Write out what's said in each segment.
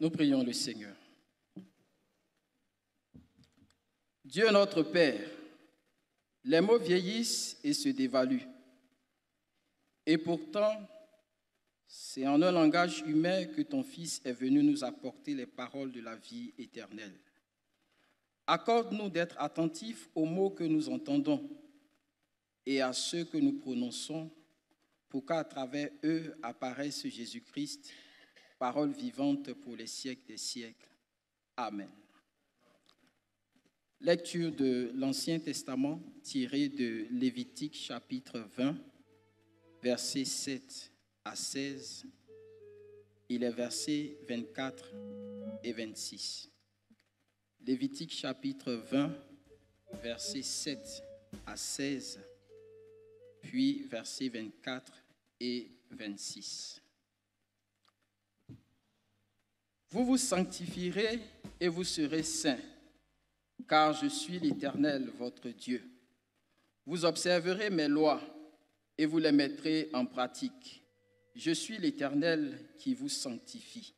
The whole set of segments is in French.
Nous prions le Seigneur. Dieu notre Père, les mots vieillissent et se dévaluent. Et pourtant, c'est en un langage humain que ton Fils est venu nous apporter les paroles de la vie éternelle. Accorde-nous d'être attentifs aux mots que nous entendons et à ceux que nous prononçons, pour qu'à travers eux apparaisse Jésus-Christ, parole vivante pour les siècles des siècles. Amen. Lecture de l'Ancien Testament tirée de Lévitique chapitre 20, versets 7 à 16 et les versets 24 et 26. Lévitique chapitre 20, versets 7 à 16, puis versets 24 et 26. Vous vous sanctifierez et vous serez saints, car je suis l'Éternel, votre Dieu. Vous observerez mes lois et vous les mettrez en pratique. Je suis l'Éternel qui vous sanctifie.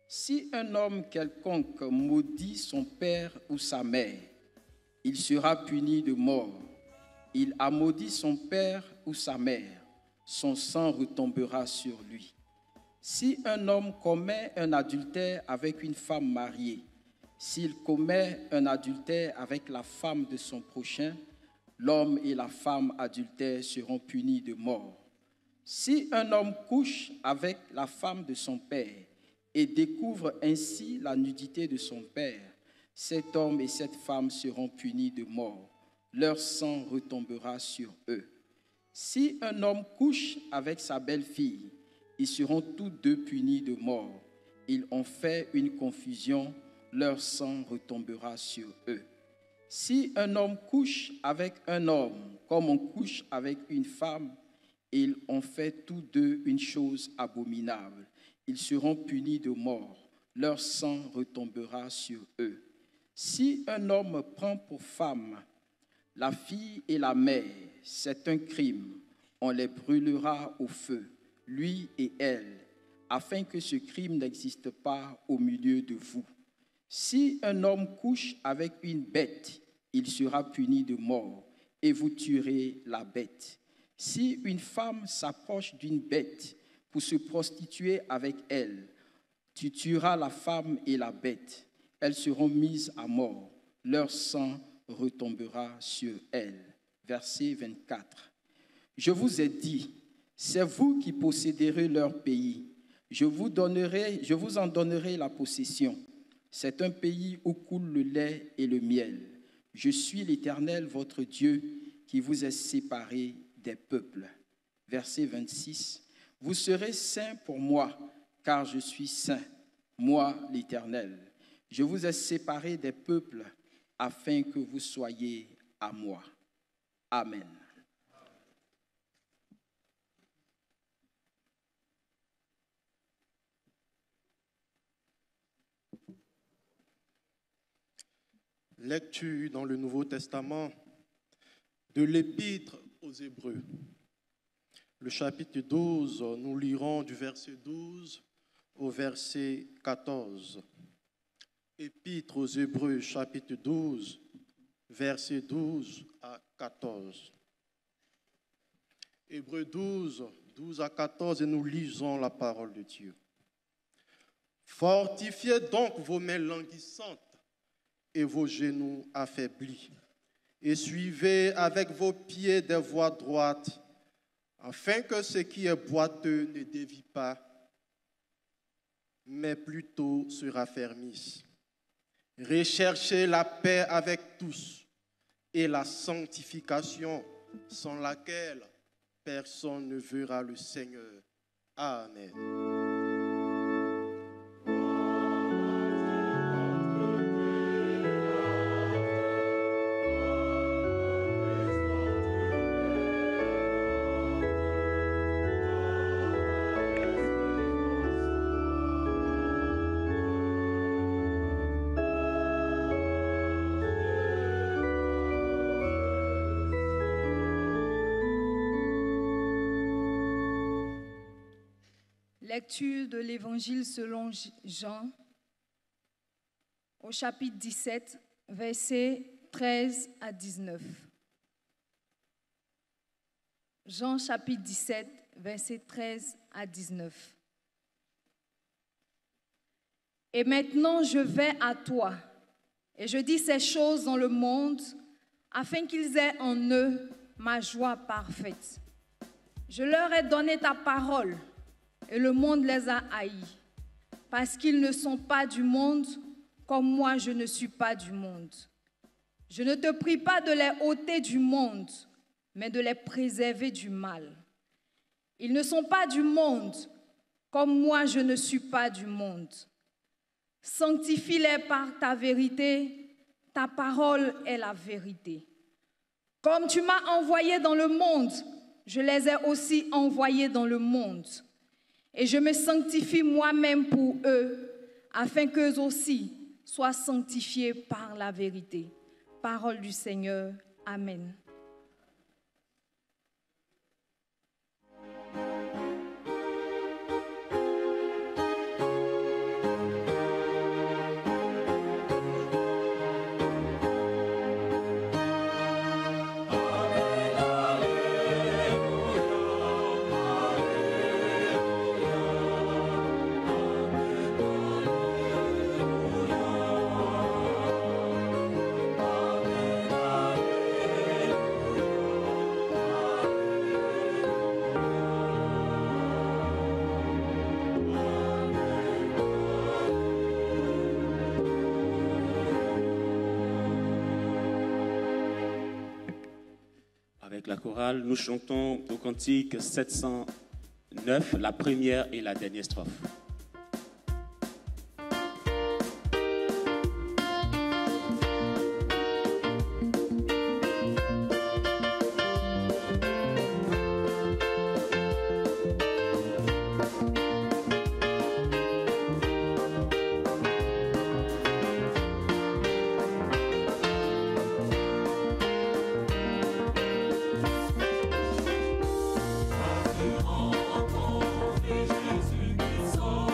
Si un homme quelconque maudit son père ou sa mère, il sera puni de mort. Il a maudit son père ou sa mère, son sang retombera sur lui. Si un homme commet un adultère avec une femme mariée, s'il commet un adultère avec la femme de son prochain, l'homme et la femme adultères seront punis de mort. Si un homme couche avec la femme de son père et découvre ainsi la nudité de son père, cet homme et cette femme seront punis de mort. Leur sang retombera sur eux. Si un homme couche avec sa belle-fille, ils seront tous deux punis de mort. Ils ont fait une confusion, leur sang retombera sur eux. Si un homme couche avec un homme, comme on couche avec une femme, ils ont fait tous deux une chose abominable. Ils seront punis de mort. Leur sang retombera sur eux. Si un homme prend pour femme la fille et la mère, c'est un crime. On les brûlera au feu, lui et elle, afin que ce crime n'existe pas au milieu de vous. Si un homme couche avec une bête, il sera puni de mort, et vous tuerez la bête. Si une femme s'approche d'une bête pour se prostituer avec elle, tu tueras la femme et la bête. Elles seront mises à mort. Leur sang retombera sur elles. Verset 24. Je vous ai dit, c'est vous qui posséderez leur pays. Je vous en donnerai la possession. C'est un pays où coule le lait et le miel. Je suis l'Éternel, votre Dieu, qui vous ai séparés des peuples. Verset 26. Vous serez saints pour moi, car je suis saint, moi l'Éternel. Je vous ai séparés des peuples, afin que vous soyez à moi. Amen. Lecture dans le Nouveau Testament de l'Épître aux Hébreux. Le chapitre 12, nous lirons du verset 12 au verset 14. Épître aux Hébreux, chapitre 12, verset 12 à 14. Hébreux 12, 12 à 14, et nous lisons la parole de Dieu. Fortifiez donc vos mains languissantes et vos genoux affaiblis, et suivez avec vos pieds des voies droites, afin que ce qui est boiteux ne dévie pas, mais plutôt se raffermisse. Recherchez la paix avec tous et la sanctification, sans laquelle personne ne verra le Seigneur. Amen. Lecture de l'Évangile selon Jean, au chapitre 17, versets 13 à 19. Jean chapitre 17, versets 13 à 19. Et maintenant je vais à toi, et je dis ces choses dans le monde, afin qu'ils aient en eux ma joie parfaite. Je leur ai donné ta parole, et le monde les a haïs, parce qu'ils ne sont pas du monde, comme moi je ne suis pas du monde. Je ne te prie pas de les ôter du monde, mais de les préserver du mal. Ils ne sont pas du monde, comme moi je ne suis pas du monde. Sanctifie-les par ta vérité, ta parole est la vérité. Comme tu m'as envoyé dans le monde, je les ai aussi envoyés dans le monde. Et je me sanctifie moi-même pour eux, afin qu'eux aussi soient sanctifiés par la vérité. Parole du Seigneur. Amen. Avec la chorale, nous chantons au cantique 709, la première et la dernière strophe. Jésus qui sort.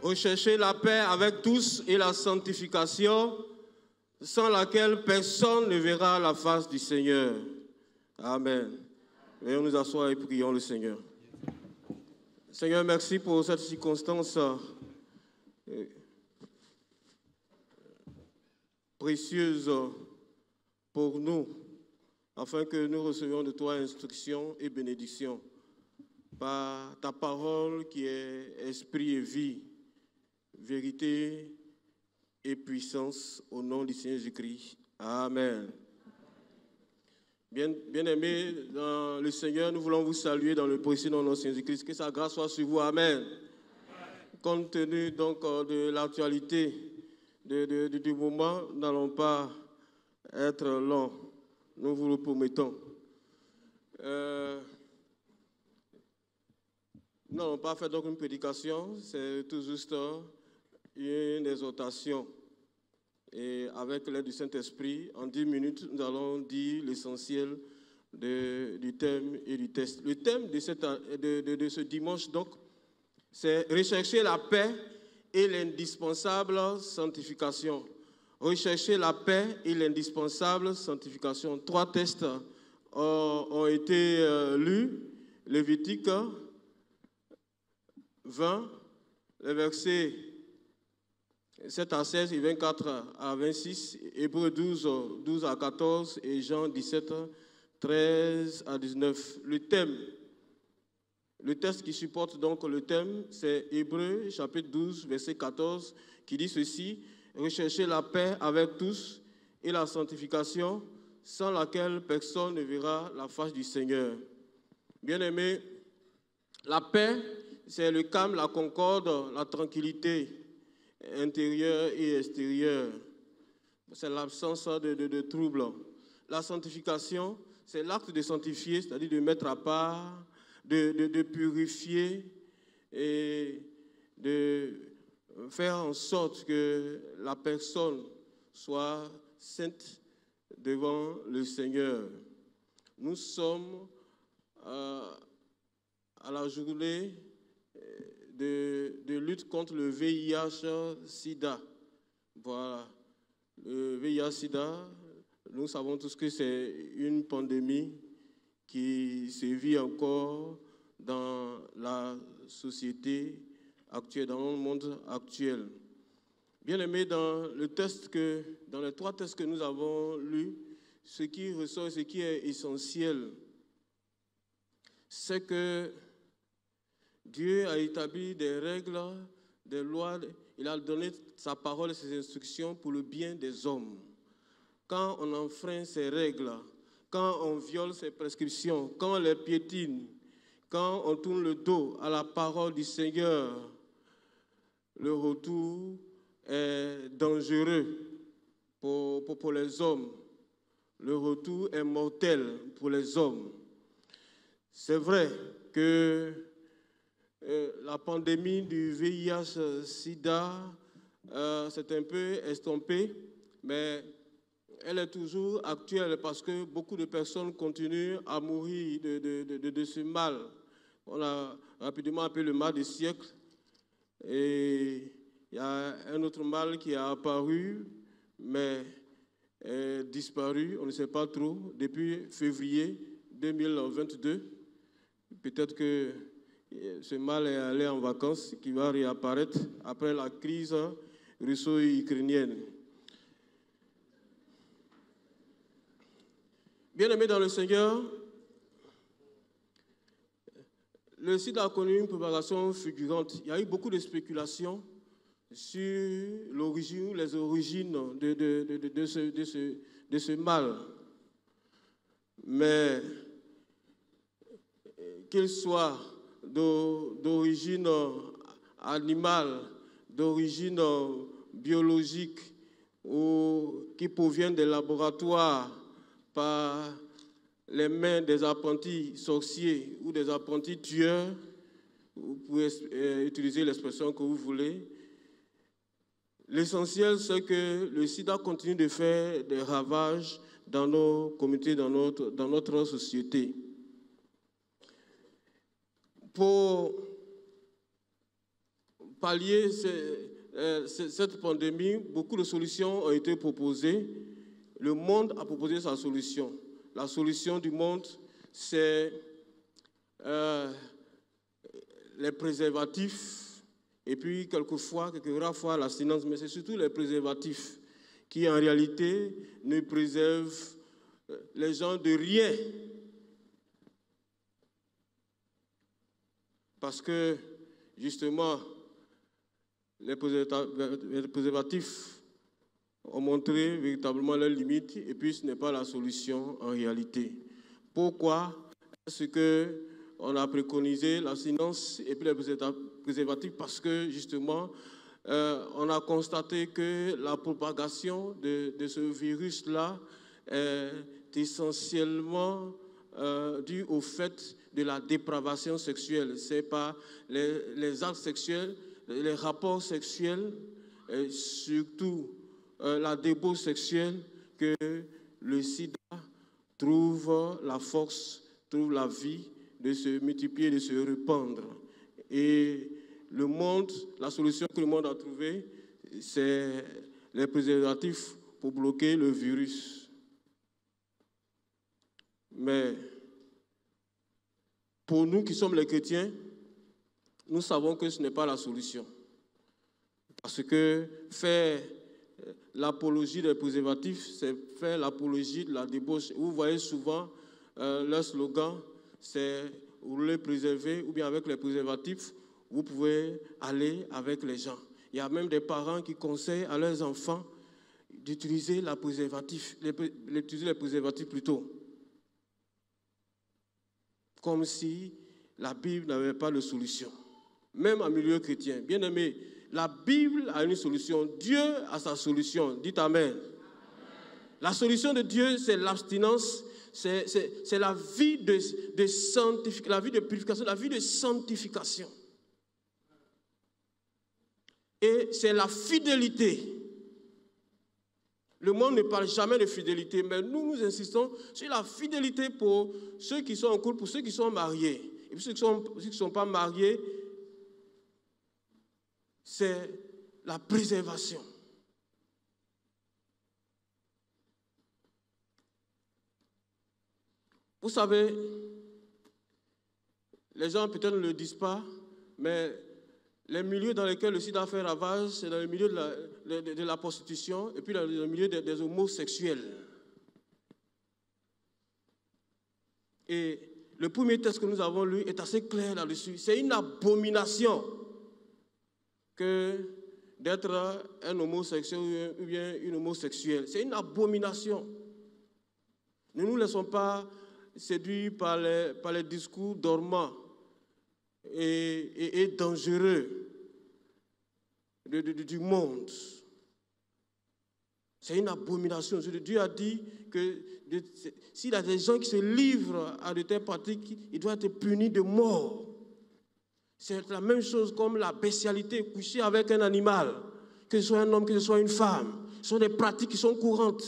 Recherchez la paix avec tous et la sanctification, sans laquelle personne ne verra la face du Seigneur. Amen. Veuillons nous asseoir et prions le Seigneur. Seigneur, merci pour cette circonstance précieuse pour nous, afin que nous recevions de toi instruction et bénédiction par ta parole qui est esprit et vie, vérité et puissance, au nom du Seigneur Jésus-Christ. Amen. Bien-aimés dans le Seigneur, nous voulons vous saluer dans le précieux nom de notre Seigneur Jésus-Christ. Que sa grâce soit sur vous. Amen. Compte tenu donc de l'actualité du moment, nous n'allons pas être longs. Nous vous le promettons. Nous n'allons pas faire donc une prédication, c'est tout juste une exhortation. Et avec l'aide du Saint-Esprit, en 10 minutes, nous allons dire l'essentiel du thème et du texte. Le thème de ce dimanche, donc, c'est rechercher la paix et l'indispensable sanctification. Rechercher la paix et l'indispensable sanctification. 3 textes ont été lus. Lévitique 20, les versets 7 à 16 et 24 à 26, Hébreux 12 à 14 et Jean 17, 13 à 19. Le texte qui supporte donc le thème, c'est Hébreux chapitre 12, verset 14, qui dit ceci: recherchez la paix avec tous et la sanctification, sans laquelle personne ne verra la face du Seigneur. Bien-aimés, la paix, c'est le calme, la concorde, la tranquillité intérieure et extérieure. C'est l'absence de troubles. La sanctification, c'est l'acte de sanctifier, c'est-à-dire de mettre à part, de purifier et de faire en sorte que la personne soit sainte devant le Seigneur. Nous sommes à la journée de lutte contre le VIH-Sida. Voilà. Le VIH-Sida, nous savons tous que c'est une pandémie qui se vit encore dans la société actuelle, dans le monde actuel. Bien aimé, dans les 3 textes que nous avons lus, ce qui ressort, ce qui est essentiel, c'est que Dieu a établi des règles, des lois, il a donné sa parole et ses instructions pour le bien des hommes. Quand on enfreint ces règles, quand on viole ses prescriptions, quand on les piétine, quand on tourne le dos à la parole du Seigneur, le retour est dangereux pour les hommes. Le retour est mortel pour les hommes. C'est vrai que la pandémie du VIH-Sida s'est un peu estompée, mais elle est toujours actuelle parce que beaucoup de personnes continuent à mourir de ce mal. On a rapidement appelé le mal du siècle. Et il y a un autre mal qui a apparu, mais est disparu, on ne sait pas trop, depuis février 2022. Peut-être que ce mal est allé en vacances, qui va réapparaître après la crise russo-ukrainienne. Bien-aimés dans le Seigneur, le sida a connu une propagation fulgurante. Il y a eu beaucoup de spéculations sur l'origine, les origines de ce mal. Mais qu'il soit d'origine animale, d'origine biologique ou qui provient des laboratoires par les mains des apprentis sorciers ou des apprentis tueurs, vous pouvez utiliser l'expression que vous voulez. L'essentiel, c'est que le sida continue de faire des ravages dans nos communautés, dans notre société. Pour pallier cette pandémie, beaucoup de solutions ont été proposées. Le monde a proposé sa solution. La solution du monde, c'est les préservatifs et puis quelques rares fois l'abstinence, mais c'est surtout les préservatifs qui en réalité ne préservent les gens de rien. Parce que justement, les préservatifs ont montré véritablement leurs limites et puis ce n'est pas la solution en réalité. Pourquoi est-ce qu'on a préconisé l'abstinence et puis les préservatifs? Parce que justement, on a constaté que la propagation de ce virus-là est essentiellement due au fait de la dépravation sexuelle. Ce n'est pas les actes sexuels, les rapports sexuels, et surtout la débauche sexuelle que le sida trouve la force, trouve la vie de se multiplier, de se répandre. Et le monde, la solution que le monde a trouvée, c'est les préservatifs pour bloquer le virus. Mais pour nous qui sommes les chrétiens, nous savons que ce n'est pas la solution. Parce que faire l'apologie des préservatifs, c'est faire l'apologie de la débauche. Vous voyez souvent leur slogan, c'est « vous voulez préserver » ou bien avec les préservatifs, vous pouvez aller avec les gens. Il y a même des parents qui conseillent à leurs enfants d'utiliser les préservatifs plutôt. Comme si la Bible n'avait pas de solution. Même en milieu chrétien. Bien aimé, la Bible a une solution. Dieu a sa solution. Dites Amen. La solution de Dieu, c'est l'abstinence, c'est la vie de sanctification, la vie de purification, la vie de sanctification. Et c'est la fidélité. Le monde ne parle jamais de fidélité, mais nous insistons sur la fidélité pour ceux qui sont en couple, pour ceux qui sont mariés. Et puis ceux qui ne sont pas mariés, c'est la préservation. Vous savez, les gens peut-être ne le disent pas, mais les milieux dans lesquels le sida fait ravage, c'est dans le milieu de la prostitution et puis dans le milieu des homosexuels. Et le premier texte que nous avons lu est assez clair là-dessus. C'est une abomination que d'être un homosexuel ou bien une homosexuelle. C'est une abomination. Ne nous laissons pas séduits par les discours dormants et dangereux du monde. C'est une abomination. Dieu a dit que s'il y a des gens qui se livrent à de telles pratiques, ils doivent être punis de mort. C'est la même chose comme la bestialité, coucher avec un animal, que ce soit un homme, que ce soit une femme. Ce sont des pratiques qui sont courantes.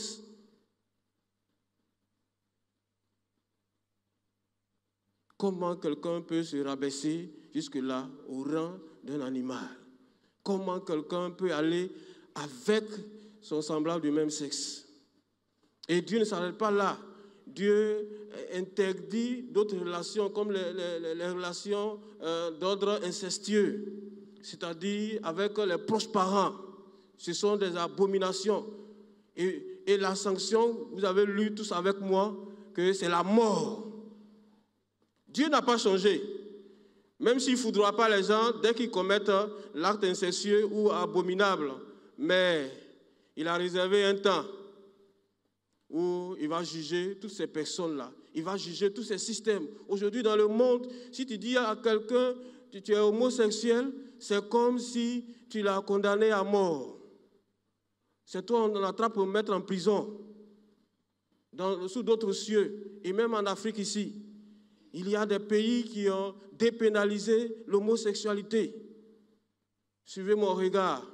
Comment quelqu'un peut se rabaisser jusque-là au rang d'un animal? Comment quelqu'un peut aller avec son semblable du même sexe? Et Dieu ne s'arrête pas là. Dieu interdit d'autres relations comme les relations d'ordre incestueux, c'est-à-dire avec les proches parents. Ce sont des abominations. Et la sanction, vous avez lu tous avec moi, que c'est la mort. Dieu n'a pas changé. Même s'il ne foudroie pas les gens dès qu'ils commettent l'acte incestueux ou abominable. Mais il a réservé un temps où il va juger toutes ces personnes-là. Il va juger tous ces systèmes. Aujourd'hui, dans le monde, si tu dis à quelqu'un que tu es homosexuel, c'est comme si tu l'as condamné à mort. C'est toi, on l'attrape pour le mettre en prison, sous d'autres cieux, et même en Afrique ici. Il y a des pays qui ont dépénalisé l'homosexualité. Suivez mon regard.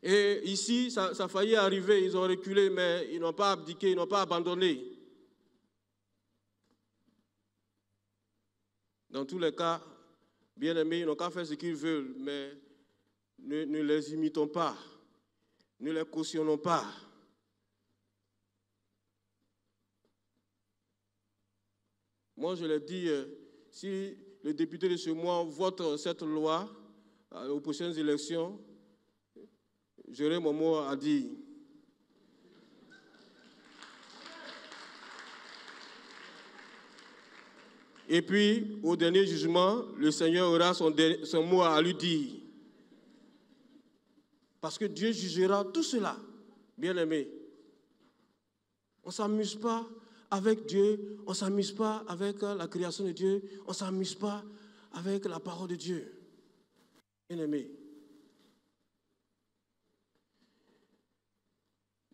Et ici, ça a failli arriver, ils ont reculé, mais ils n'ont pas abdiqué, ils n'ont pas abandonné. Dans tous les cas, Bien-aimés, ils n'ont qu'à faire ce qu'ils veulent, mais ne les imitons pas, ne les cautionnons pas. Moi, je l'ai dit, si les députés de ce mois votent cette loi aux prochaines élections, j'aurai mon mot à dire. Et puis, au dernier jugement, le Seigneur aura son mot à lui dire. Parce que Dieu jugera tout cela, bien-aimés. On ne s'amuse pas avec Dieu, on ne s'amuse pas avec la création de Dieu, on ne s'amuse pas avec la parole de Dieu. Bien-aimés.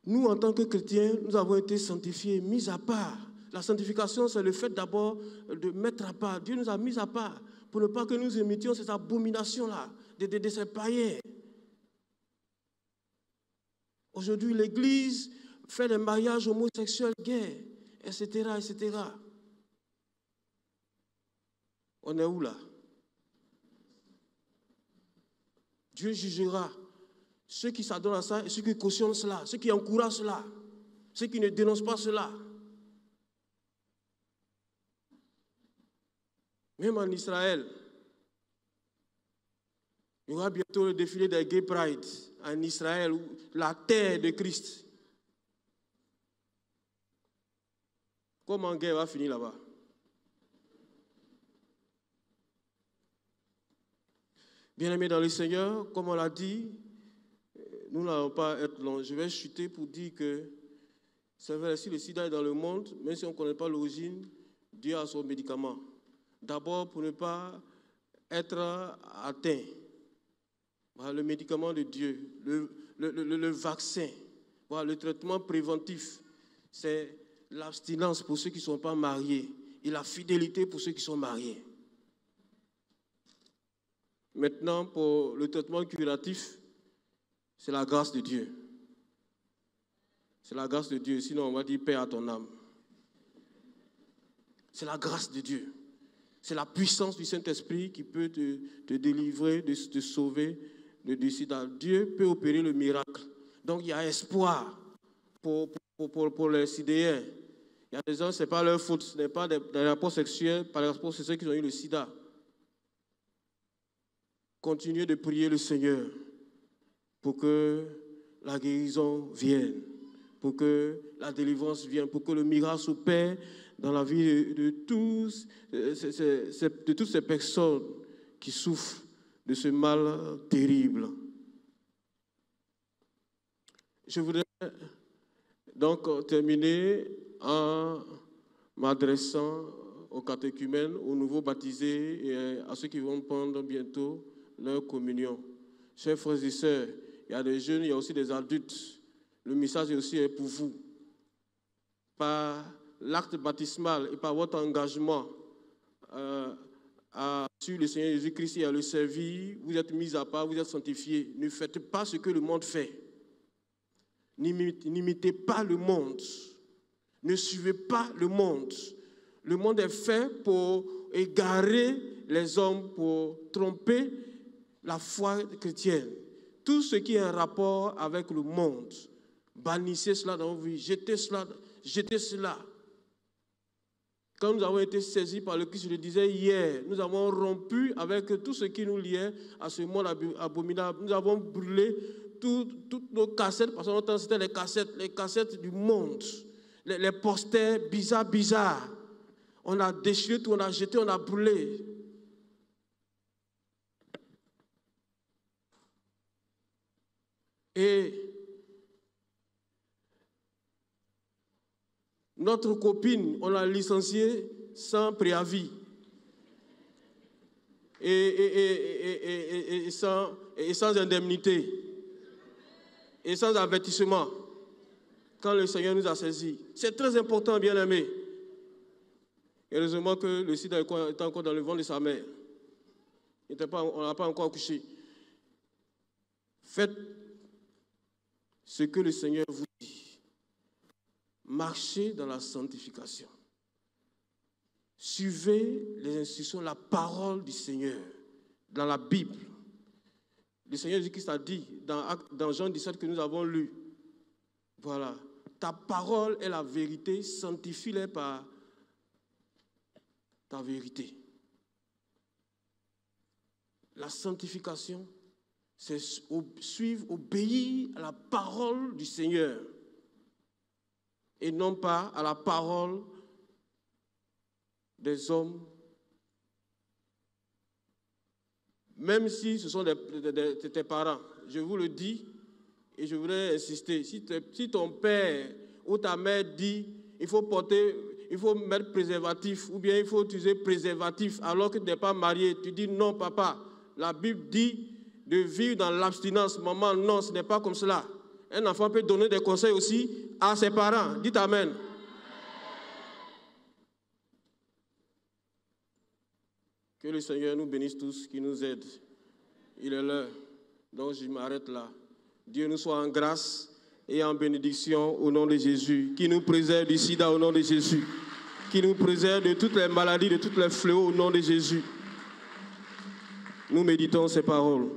Nous, en tant que chrétiens, nous avons été sanctifiés, mis à part. La sanctification, c'est le fait d'abord de mettre à part. Dieu nous a mis à part pour ne pas que nous imitions cette abomination-là, de ces païens. Aujourd'hui, l'Église fait des mariages homosexuels gays, etc., etc. On est où là? Dieu jugera ceux qui s'adonnent à ça et ceux qui cautionnent cela, ceux qui encouragent cela, ceux qui ne dénoncent pas cela. Même en Israël, il y aura bientôt le défilé des Gay Pride en Israël, la terre de Christ. Comment gay va finir là-bas? Bien-aimés dans le Seigneur, comme on l'a dit, nous n'allons pas être longs. Je vais chuter pour dire que c'est vrai, si le sida est dans le monde, même si on ne connaît pas l'origine, Dieu a son médicament. D'abord, pour ne pas être atteint. Voilà, le médicament de Dieu, le vaccin, voilà, le traitement préventif, c'est l'abstinence pour ceux qui ne sont pas mariés et la fidélité pour ceux qui sont mariés. Maintenant, pour le traitement curatif, c'est la grâce de Dieu. C'est la grâce de Dieu, sinon on va dire paix à ton âme. C'est la grâce de Dieu. C'est la puissance du Saint-Esprit qui peut te délivrer, te sauver de sida. Dieu peut opérer le miracle. Donc il y a espoir pour les sidéens. Il y a des gens, ce n'est pas leur faute, ce n'est pas des rapports sexuels, par rapport à ceux qui ont eu le sida. Continuez de prier le Seigneur pour que la guérison vienne, pour que la délivrance vienne, pour que le miracle s'opère dans la vie de toutes ces personnes qui souffrent de ce mal terrible. Je voudrais donc terminer en m'adressant aux catéchumènes, aux nouveaux baptisés et à ceux qui vont prendre bientôt leur communion. Chers frères et sœurs, il y a des jeunes, il y a aussi des adultes. Le message est aussi pour vous. Par l'acte baptismal et par votre engagement sur le Seigneur Jésus-Christ et à le servir, vous êtes mis à part, vous êtes sanctifiés. Ne faites pas ce que le monde fait. N'imitez pas le monde. Ne suivez pas le monde. Le monde est fait pour égarer les hommes, pour tromper la foi chrétienne. Tout ce qui est en rapport avec le monde, bannissez cela dans vos vies, jetez cela. Quand nous avons été saisis par le Christ, je le disais hier, nous avons rompu avec tout ce qui nous liait à ce monde abominable. Nous avons brûlé toutes nos cassettes, parce que longtemps c'était les cassettes du monde, les posters bizarres. On a déchiré tout, on a jeté, on a brûlé. Et notre copine, on l'a licenciée sans préavis et sans indemnité et sans avertissement quand le Seigneur nous a saisis. C'est très important, bien-aimés. Heureusement que le sida était encore dans le ventre de sa mère. On n'a pas encore accouché. Faites ce que le Seigneur vous dit. Marchez dans la sanctification. Suivez les instructions, la parole du Seigneur. dans la Bible. Le Seigneur Jésus-Christ a dit dans Jean 17 que nous avons lu, voilà, ta parole est la vérité, sanctifie-les par ta vérité. La sanctification, c'est suivre, obéir à la parole du Seigneur et non pas à la parole des hommes, même si ce sont tes parents. Je vous le dis et je voudrais insister. Si ton père ou ta mère dit il faut mettre préservatif ou bien il faut utiliser préservatif alors que tu n'es pas marié, tu dis non papa, la Bible dit de vivre dans l'abstinence. Maman, non, ce n'est pas comme cela. Un enfant peut donner des conseils aussi à ses parents. Dites amen. Que le Seigneur nous bénisse tous, qui nous aide. Il est l'heure. Donc je m'arrête là. Dieu nous soit en grâce et en bénédiction au nom de Jésus. Qui nous préserve du sida au nom de Jésus. Qui nous préserve de toutes les maladies, de tous les fléaux au nom de Jésus. Nous méditons ces paroles.